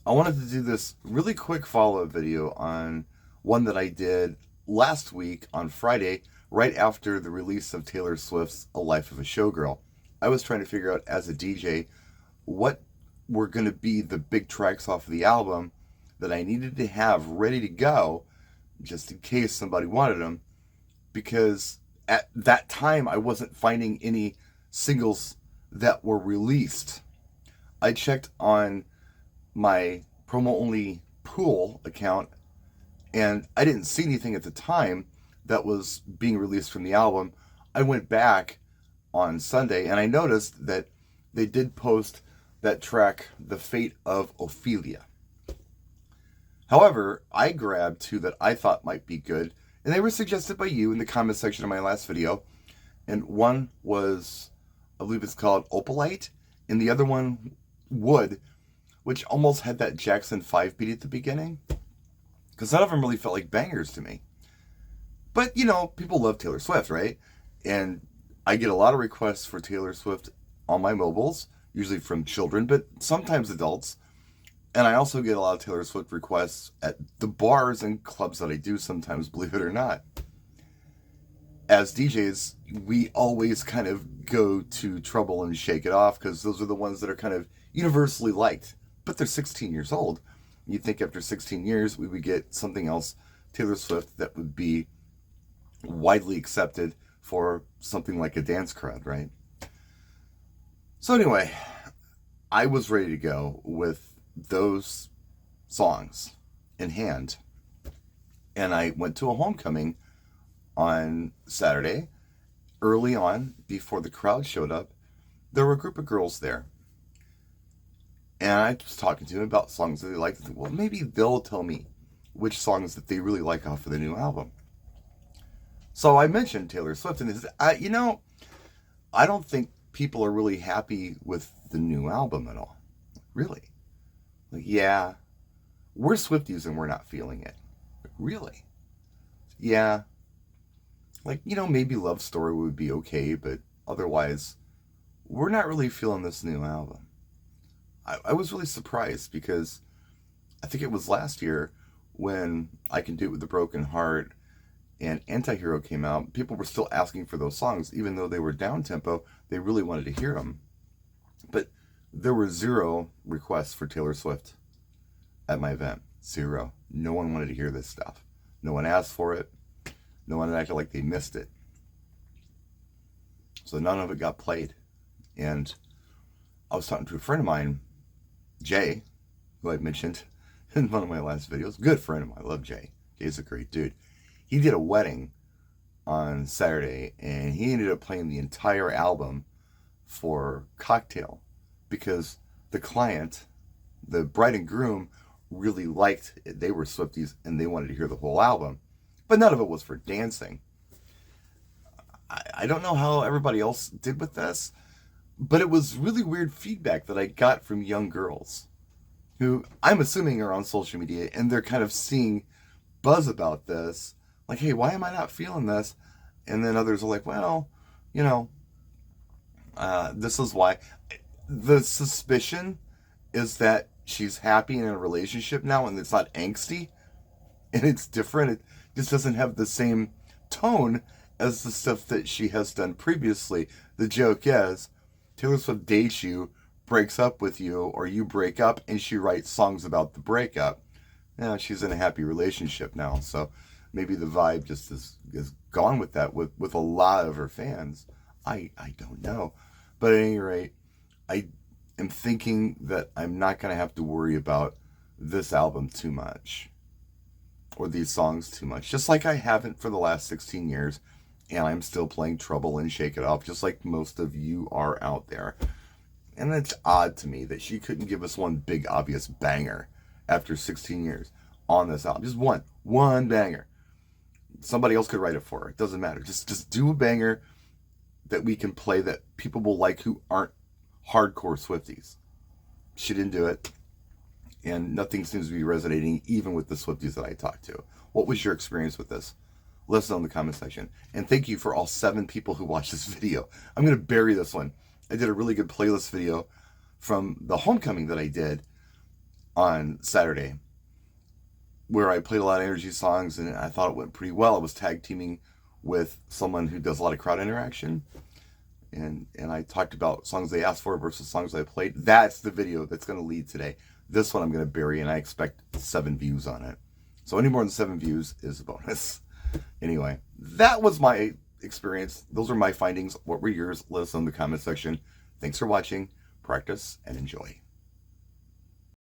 I wanted to do this really quick follow-up video on one that I did last week on Friday, right after the release of Taylor Swift's A Life of a Showgirl. I was trying to figure out as a DJ what were going to be the big tracks off of the album that I needed to have ready to go just in case somebody wanted them, because at that time I wasn't finding any singles that were released. I checked on my promo only pool account and I didn't see anything at the time that was being released from the album. I went back on Sunday and I noticed that they did post that track, The Fate of Ophelia. However, I grabbed two that I thought might be good, and they were suggested by you in the comment section of my last video. And one was, I believe it's called Opalite, and the other one, Wood, which almost had that Jackson 5 beat at the beginning. Because none of them really felt like bangers to me. But, you know, people love Taylor Swift, right? And I get a lot of requests for Taylor Swift on my mobiles, usually from children, but sometimes adults. And I also get a lot of Taylor Swift requests at the bars and clubs that I do sometimes, believe it or not. As DJs, we always kind of go to Trouble and Shake It Off because those are the ones that are kind of universally liked. But they're 16 years old. You'd think after 16 years we would get something else, Taylor Swift, that would be widely accepted for something like a dance crowd, right? So anyway, I was ready to go with those songs in hand. And I went to a homecoming on Saturday. Early on, before the crowd showed up, there were a group of girls there. And I was talking to them about songs that they liked. Well, maybe they'll tell me which songs that they really like off of the new album. So I mentioned Taylor Swift, and they said, I don't think people are really happy with the new album at all. Really? Like, yeah, we're Swifties and we're not feeling it. Really? Yeah. Like, you know, maybe Love Story would be okay, but otherwise, we're not really feeling this new album. I was really surprised because I think it was last year when I Can Do It With a Broken Heart and Antihero came out, people were still asking for those songs, even though they were down tempo. They really wanted to hear them. But there were zero requests for Taylor Swift at my event. Zero. No one wanted to hear this stuff. No one asked for it. No one acted like they missed it. So none of it got played. And I was talking to a friend of mine, Jay, who I mentioned in one of my last videos. Good friend of mine. I love Jay. Jay's a great dude. He did a wedding on Saturday, and he ended up playing the entire album for Cocktail because the client, the bride and groom, really liked it. They were Swifties, and they wanted to hear the whole album. But none of it was for dancing. I don't know how everybody else did with this, but it was really weird feedback that I got from young girls who I'm assuming are on social media, and they're kind of seeing buzz about this. Like, hey, why am I not feeling this? And then others are like, well, you know, this is why. The suspicion is that she's happy in a relationship now and it's not angsty and it's different. It just doesn't have the same tone as the stuff that she has done previously. The joke is Taylor Swift dates you, breaks up with you, or you break up, and she writes songs about the breakup. Now she's in a happy relationship now, so maybe the vibe just is gone with that with a lot of her fans. I don't know. But at any rate, I am thinking that I'm not going to have to worry about this album too much. Or these songs too much. Just like I haven't for the last 16 years. And I'm still playing Trouble and Shake It Off, just like most of you are out there. And it's odd to me that she couldn't give us one big obvious banger after 16 years on this album. Just one banger. Somebody else could write it for her. It doesn't matter. Just do a banger that we can play that people will like who aren't hardcore Swifties. She didn't do it. And nothing seems to be resonating even with the Swifties that I talked to. What was your experience with this? Let us know in the comment section. And thank you for all 7 people who watched this video. I'm going to bury this one. I did a really good playlist video from the homecoming that I did on Saturday, where I played a lot of energy songs, and I thought it went pretty well. I was tag teaming with someone who does a lot of crowd interaction, and I talked about songs they asked for versus songs I played. That's the video that's going to lead today. This one I'm going to bury, and I expect 7 views on it. So any more than 7 views is a bonus. Anyway, that was my experience. Those are my findings. What were yours? Let us know in the comment section. Thanks for watching. Practice and enjoy.